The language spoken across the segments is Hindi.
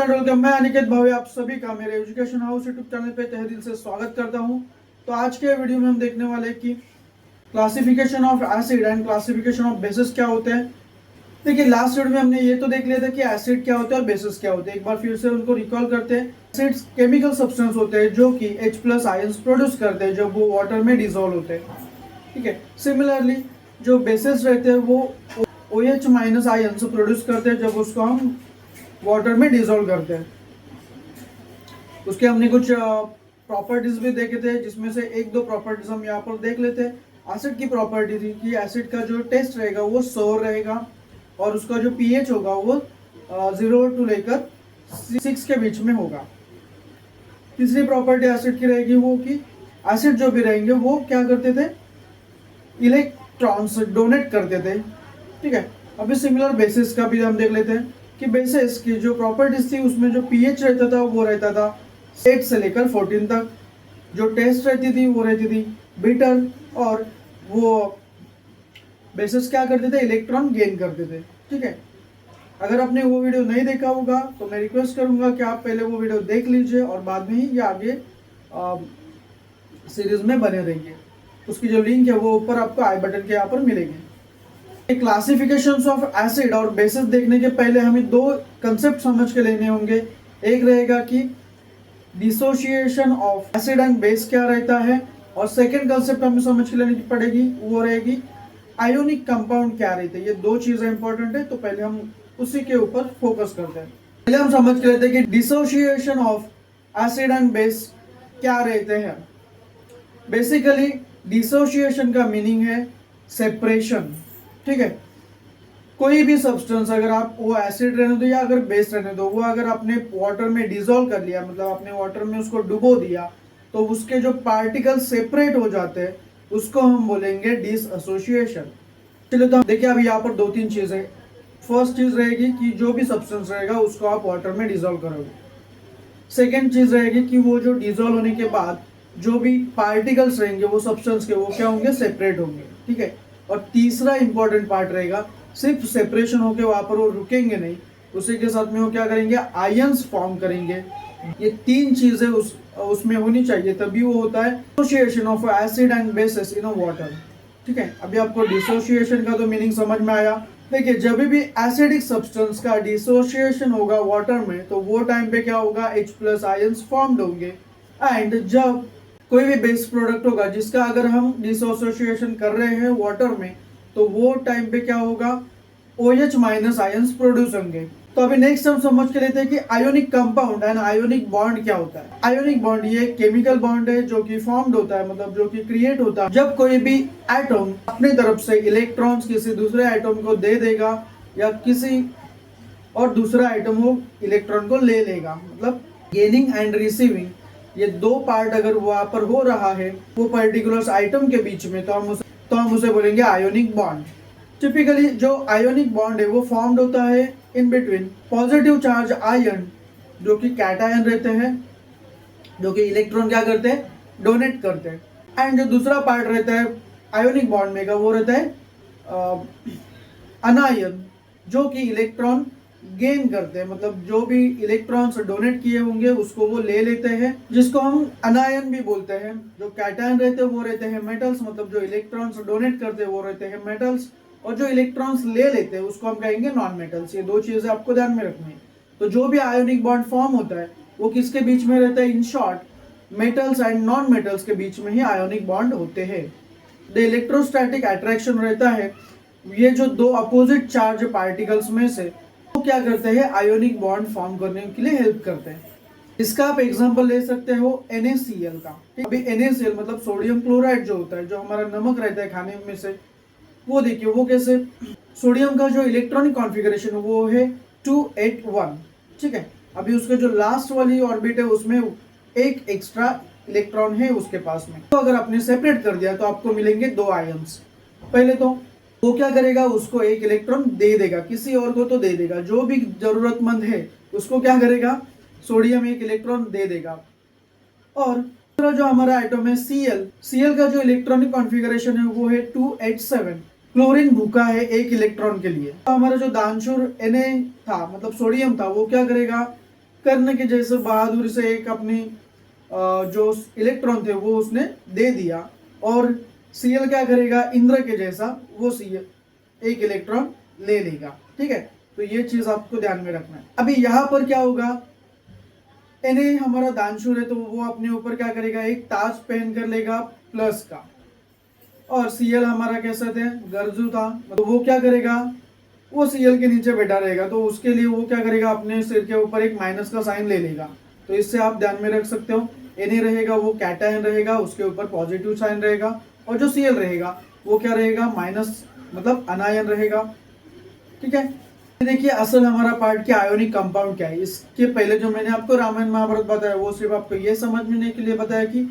And welcome. मैं अनिकेत भावे आप सभी का मेरे एजुकेशन हाउस यूट्यूब चैनल पे तहे दिल से स्वागत करता हूं। तो आज के वीडियो में हम देखने वाले हैं कि classification of acid and classification of basis क्या होते हैं। देखिए, लास्ट वीडियो में हमने ये तो देख लिया था कि एसिड क्या होता है और बेसिस क्या होते हैं। एक बार फिर से उनको रिकॉल करते हैं। एसिड्स केमिकल सब्सटेंस होते हैं जो कि H+ आयंस प्रोड्यूस करते हैं जब वो वाटर में डिसॉल्व होते हैं। ठीक है, सिमिलरली जो बेसिस रहते हैं वो OH- आयंस प्रोड्यूस करते हैं जब उसको हम वाटर में डिसॉल्व करते हैं। उसके हमने कुछ प्रॉपर्टीज भी देखे थे, जिसमें से एक दो प्रॉपर्टीज हम यहाँ पर देख लेते हैं। एसिड की प्रॉपर्टी थी कि एसिड का जो टेस्ट रहेगा वो सोर रहेगा और उसका जो पीएच होगा वो 0 टू लेकर 6 के बीच में होगा। तीसरी प्रॉपर्टी एसिड की रहेगी वो कि एसिड जो भी रहेंगे वो क्या करते थे, इलेक्ट्रॉन्स डोनेट करते थे। ठीक है, अभी सिमिलर बेसिस का भी हम देख लेते हैं कि बेसिस की जो प्रॉपर्टीज थी उसमें जो पीएच रहता था वो रहता था 8 से लेकर 14 तक। जो टेस्ट रहती थी वो रहती थी बिटर, और वो बेसिस क्या करते थे, इलेक्ट्रॉन गेन करते थे। ठीक है, अगर आपने वो वीडियो नहीं देखा होगा तो मैं रिक्वेस्ट करूंगा कि आप पहले वो वीडियो देख लीजिए और बाद में ही ये आगे सीरीज में बने रहिए। उसकी जो लिंक है वो ऊपर आपको आई बटन के यहाँ पर मिलेगी। क्लासिफिकेशंस ऑफ एसिड और बेसिस देखने के पहले हमें दो कंसेप्ट समझ के लेने होंगे। एक रहेगा कि dissociation of acid and base क्या रहता है, और सेकंड कंसेप्ट हमें समझ के लेनी पड़ेगी, वो रहेगी आयोनिक कंपाउंड क्या रहते हैं। ये दो चीजें इंपॉर्टेंट है, तो पहले हम उसी के ऊपर फोकस करते हैं। पहले हम समझ के लेते हैं कि dissociation of acid and base क्या रहते हैं। बेसिकली डिसोसिएशन का मीनिंग है सेपरेशन। ठीक है, कोई भी सब्सटेंस अगर आप वो एसिड रहने दो या अगर बेस रहने दो, वो अगर आपने वाटर में डिसॉल्व कर लिया, मतलब आपने वाटर में उसको डुबो दिया, तो उसके जो पार्टिकल सेपरेट हो जाते हैं उसको हम बोलेंगे डिसएसोसिएशन। चलिए, तो देखिए अभी यहाँ पर दो तीन चीजें। फर्स्ट चीज रहेगी कि जो भी सब्सटेंस रहेगा उसको आप वाटर में डिसॉल्व करोगे। सेकेंड चीज रहेगी कि वो जो डिसॉल्व होने के बाद जो भी पार्टिकल्स रहेंगे वो सब्सटेंस के, वो क्या होंगे, सेपरेट होंगे। ठीक है, और तीसरा इंपॉर्टेंट पार्ट रहेगा, सिर्फ सेपरेशन होके वहां पर वो रुकेंगे नहीं, उसी के साथ में वो क्या करेंगे, आयंस फॉर्म करेंगे। ये तीन चीजें उसमें होनी चाहिए, तभी वो होता है dissociation of acid and bases in water. ठीक है, अभी आपको डिसोसिएशन का तो मीनिंग समझ में आया। देखिए, जब भी एसिडिक सब्सटेंस का डिसोसिएशन होगा वाटर में, तो वो टाइम पे क्या होगा, H+ आयंस फॉर्म्ड होंगे। एंड जब कोई भी बेस प्रोडक्ट होगा जिसका अगर हम डिसोसिएशन कर रहे हैं वाटर में, तो वो टाइम पे क्या होगा, OH- आयंस प्रोड्यूस होंगे। तो अभी नेक्स्ट हम समझ के लेते हैं कि ionic compound and ionic bond क्या होता है। आयोनिक बॉन्ड ये केमिकल बॉन्ड है जो कि फॉर्म्ड होता है, मतलब जो कि क्रिएट होता है जब कोई भी एटम अपनी तरफ से इलेक्ट्रॉन्स किसी दूसरे एटम को दे देगा या किसी और दूसरा एटम वो इलेक्ट्रॉन को ले लेगा। मतलब गेनिंग एंड रिसीविंग, ये दो पार्ट अगर वहां पर हो रहा है वो पर्टिकुलर आइटम के बीच में, तो हम उसे बोलेंगे आयोनिक बॉन्ड। टिपिकली जो आयोनिक बॉन्ड है वो फॉर्म्ड होता है in between positive charge ion, जो कि कैटायन रहते हैं, जो कि इलेक्ट्रॉन क्या करते हैं, डोनेट करते हैं। एंड जो दूसरा पार्ट रहता है आयोनिक बॉन्ड में का, वो रहता है अनायन, जो कि इलेक्ट्रॉन गेन करते हैं। मतलब जो भी इलेक्ट्रॉन्स डोनेट किए होंगे उसको वो ले लेते हैं, जिसको हम अनायन भी बोलते हैं। जो कैटायन रहते हैं वो रहते हैं मेटल्स, मतलब जो इलेक्ट्रॉन्स डोनेट करते हैं वो रहते हैं मेटल्स, और जो इलेक्ट्रॉन्स ले लेते हैं उसको हम कहेंगे नॉन मेटल्स। ये दो चीजें आपको ध्यान में रखनी है। तो जो भी आयोनिक बॉन्ड फॉर्म होता है वो किसके बीच में रहता है, in short metals and non metals के बीच में ही आयोनिक बॉन्ड होते हैं। द इलेक्ट्रोस्टैटिक अट्रैक्शन रहता है, ये जो दो अपोजिट चार्ज पार्टिकल्स में से वो क्या करते हैं, आयोनिक बॉन्ड फॉर्म करने के लिए हेल्प करते हैं। इसका आप एग्जांपल ले सकते हो NaCl का। अभी NaCl मतलब सोडियम क्लोराइड जो होता है, जो हमारा नमक रहता है खाने में से, वो देखिए वो कैसे, सोडियम का जो इलेक्ट्रॉनिक कॉन्फ़िगरेशन वो है 281। ठीक है, अभी उसके जो लास्ट वाली ऑर्बिट है उसमें एक एक्स्ट्रा इलेक्ट्रॉन है उसके पास में। तो अगर आपने सेपरेट कर दिया तो आपको मिलेंगे दो आयंस। पहले तो वो क्या करेगा, उसको एक इलेक्ट्रॉन दे देगा, किसी और को तो दे देगा, जो भी जरूरतमंद है उसको क्या करेगा, सोडियम एक इलेक्ट्रॉन दे देगा। और दूसरा जो हमारा आइटम है Cl का जो इलेक्ट्रॉनिक कॉन्फ़िगरेशन है वो है 287। क्लोरीन भूखा है एक इलेक्ट्रॉन के लिए। तो हमारा जो दानशूर Na था, मतलब सोडियम था, वो क्या करेगा, कर्ण के जैसे बहादुर से एक अपनी जो इलेक्ट्रॉन थे वो उसने दे दिया, और Cl क्या करेगा, इंद्र के जैसा वो Cl एक इलेक्ट्रॉन ले लेगा। ठीक है, तो ये चीज आपको ध्यान में रखना है। अभी यहाँ पर क्या होगा, Na हमारा दानशूर है तो वो अपने ऊपर क्या करेगा, एक ताज पहन कर लेगा प्लस का, और Cl हमारा कैसा थे, गर्जू था, तो वो क्या करेगा, वो Cl के नीचे बैठा रहेगा, तो उसके लिए वो क्या करेगा, अपने सिर के ऊपर एक माइनस का साइन ले लेगा। तो इससे आप ध्यान में रख सकते हो, Na रहेगा वो कैटायन रहेगा, उसके ऊपर पॉजिटिव साइन रहेगा, और जो Cl रहेगा वो क्या रहेगा, माइनस मतलब अनायन रहेगा। ठीक है, देखिए असल हमारा पार्ट क्या, आयोनिक कंपाउंड क्या है। इसके पहले जो मैंने आपको रामायण महाभारत बताया वो सिर्फ आपको ये समझने के लिए बताया कि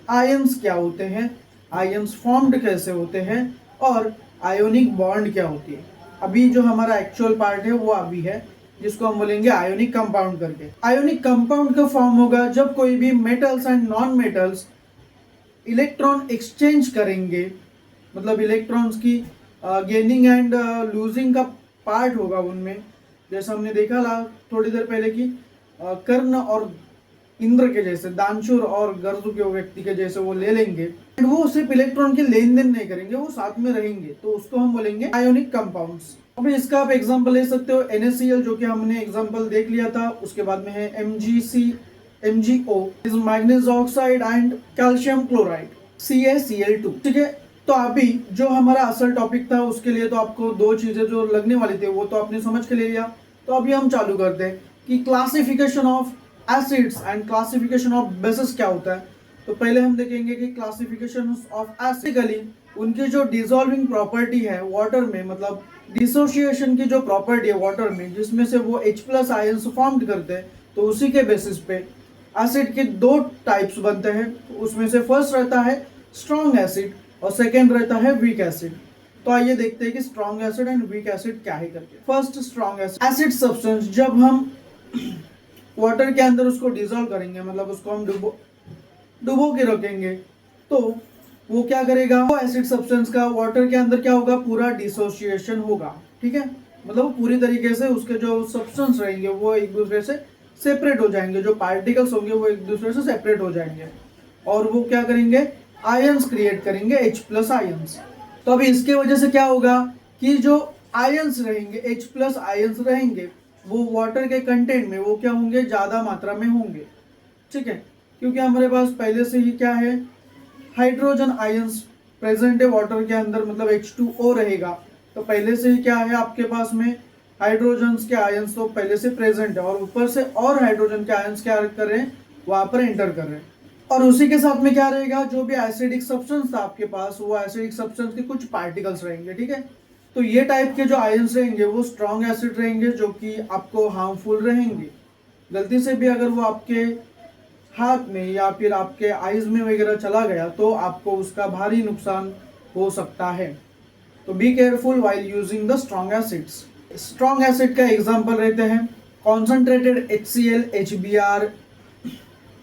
आयंस क्या होते हैं, आयंस फॉर्म्ड कैसे होते हैं, और आयोनिक बॉन्ड क्या होती है। अभी जो हमारा एक्चुअल पार्ट है वो अभी है, जिसको हम बोलेंगे आयोनिक कंपाउंड करके। आयोनिक कंपाउंड का फॉर्म होगा जब कोई भी metals and non metals electron exchange करेंगे, मतलब इलेक्ट्रॉन्स की गेनिंग एंड लूजिंग का पार्ट होगा उनमें। जैसा हमने देखा ला थोड़ी देर पहले कि कर्ण और इंद्र के जैसे, दानशूर और गर्जू के व्यक्ति के जैसे वो ले लेंगे, वो सिर्फ इलेक्ट्रॉन के लेन देन नहीं करेंगे, वो साथ में रहेंगे, तो उसको हम बोलेंगे आयोनिक कंपाउंड्स। अभी इसका आप एग्जांपल ले सकते हो NaCl, जो कि हमने एग्जांपल देख लिया था। उसके बाद में है MgO is manganese oxide and calcium chloride CaCl2। ठीक है, तो अभी जो हमारा असल टॉपिक था उसके लिए तो आपको दो चीजें जो लगने वाली थी वो तो आपने समझ के ले लिया। तो अभी हम चालू करते हैं कि classification of acids and classification of basis क्या होता है। तो पहले हम देखेंगे कि क्लासिफिकेशन ऑफ एसिडली उनकी जो डिसॉल्विंग प्रॉपर्टी है वाटर में, मतलब डिसोसिएशन की जो प्रॉपर्टी है वाटर में, जिसमें से वो H+ आयंस फॉर्म करते हैं, तो उसी के बेसिस पे एसिड के दो टाइप्स बनते हैं। उसमें से फर्स्ट रहता है स्ट्रॉन्ग एसिड और सेकेंड रहता है वीक एसिड। तो आइए देखते हैं कि strong acid and weak acid क्या है करके। First strong acid, acid substance जब हम वाटर के अंदर उसको डिसॉल्व करेंगे, मतलब उसको हम डुबो के रखेंगे, तो वो क्या करेगा, वो एसिड सब्सटेंस का वाटर के अंदर क्या होगा, पूरा डिसोसिएशन होगा। ठीक है, मतलब वो पूरी तरीके से उसके जो सब्सटेंस रहेंगे वो एक दूसरे से सेपरेट हो जाएंगे, जो पार्टिकल्स होंगे वो एक दूसरे से सेपरेट हो जाएंगे, और वो क्या करेंगे, आयंस क्रिएट करेंगे, H+ आयंस। तो अभी इसके वजह से क्या होगा कि जो आयंस रहेंगे, H+ आयंस रहेंगे, वो वाटर के कंटेंट में वो क्या होंगे, ज्यादा मात्रा में होंगे। ठीक है, क्योंकि हमारे पास पहले से ही क्या है, हाइड्रोजन आयंस प्रेजेंट है वाटर के अंदर, मतलब H2O रहेगा। तो पहले से ही क्या है आपके पास में, हाइड्रोजन के आयंस तो पहले से प्रेजेंट है, और ऊपर से और हाइड्रोजन के आयंस क्या कर रहे हैं, वहां पर एंटर कर रहे हैं। और उसी के साथ में क्या रहेगा, जो भी एसिडिक सब्सटेंस था आपके पास, वो एसिडिक सब्सटेंस के कुछ पार्टिकल्स रहेंगे। ठीक है, तो ये टाइप के जो आयंस रहेंगे वो स्ट्रॉन्ग एसिड रहेंगे, जो कि आपको हार्मफुल रहेंगे। गलती से भी अगर वो आपके हाथ में या फिर आपके आईज में वगैरह चला गया तो आपको उसका भारी नुकसान हो सकता है। तो be careful while using the strong acids. Strong acid का एग्जांपल रहते हैं कॉन्सेंट्रेटेड HCl, HBr,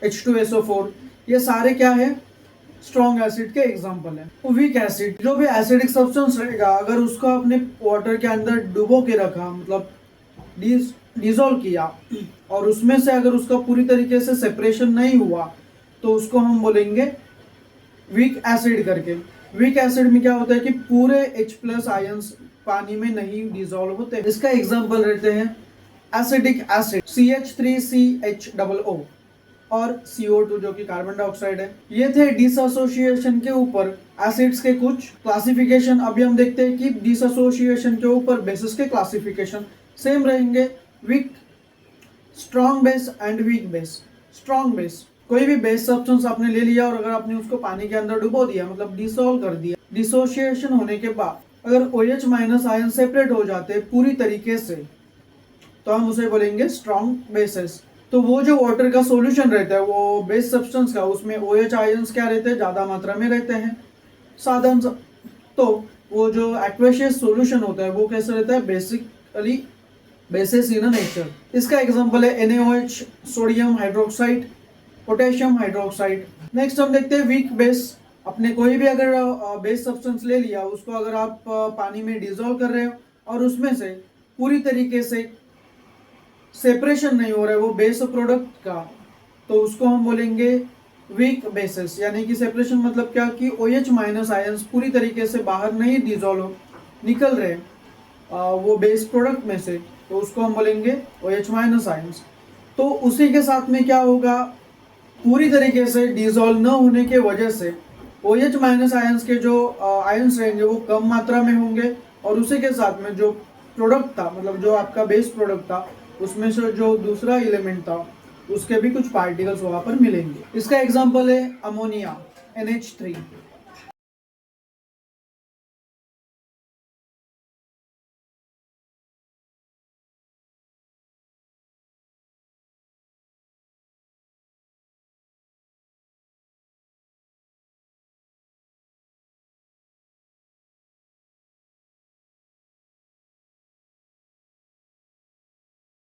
H2SO4, ये सारे क्या है, स्ट्रॉन्ग एसिड के एग्जांपल है। वीक एसिड, जो भी एसिडिक सब्सटेंस रहेगा, अगर उसको आपने वाटर के अंदर डुबो के रखा, मतलब डिसॉल्व किया, और उसमें से अगर उसका पूरी तरीके से सेपरेशन नहीं हुआ, तो उसको हम बोलेंगे वीक एसिड करके। वीक एसिड में क्या होता है कि पूरे H+ आयंस पानी में नहीं डिसॉल्व होते। इसका एग्जांपल रहते हैं एसिडिक एसिड CH3CHOO और CO2 जो कि कार्बन डाइऑक्साइड है। ये थे डिसएसोसिएशन के ऊपर एसिड्स के कुछ क्लासिफिकेशन। अभी हम देखते हैं कि डिसएसोसिएशन के ऊपर बेसिस के क्लासिफिकेशन सेम रहेंगे, weak, strong base and weak base. Strong base, कोई भी बेस सब्सटेंस आपने ले लिया और अगर आपने उसको पानी के अंदर डुबो दिया, मतलब डिसॉल्व कर दिया, डिसोसिएशन होने के बाद अगर OH- आयन सेपरेट हो जाते हैं पूरी तरीके से, तो हम उसे बोलेंगे स्ट्रॉन्ग बेसेस। तो वो जो वाटर का सॉल्यूशन रहता है वो बेस सब्सटेंस का, उसमें OH आयंस क्या रहते हैं, ज्यादा मात्रा में रहते हैं साधन। तो वो जो एक्वेशियस सॉल्यूशन होता है वो कैसे रहता है, बेसिकली बेसिस इन नेचर। इसका एग्जांपल है NaOH, sodium hydroxide, potassium hydroxide. Next हम देखते हैं वीक बेस। अपने कोई भी अगर बेस सब्सटेंस ले लिया, उसको अगर आप पानी में डिसॉल्व कर रहे हो और उसमें से पूरी तरीके से सेपरेशन नहीं हो रहा है वो बेस प्रोडक्ट का, तो उसको हम बोलेंगे वीक बेसिस। यानी कि सेपरेशन मतलब क्या कि OH माइनस आयंस पूरी तरीके से बाहर नहीं डिजोल्व निकल रहे वो बेस प्रोडक्ट में से, तो उसको हम बोलेंगे OH माइनस आयंस। तो उसी के साथ में क्या होगा, पूरी तरीके से डिजोल्व न होने के वजह से OH माइनस आयंस के जो आयंस रहेंगे वो कम मात्रा में होंगे, और उसी के साथ में जो प्रोडक्ट था, मतलब जो आपका बेस प्रोडक्ट था, उसमें से जो दूसरा एलिमेंट था उसके भी कुछ पार्टिकल्स वहां पर मिलेंगे। इसका एग्जांपल है अमोनिया NH3।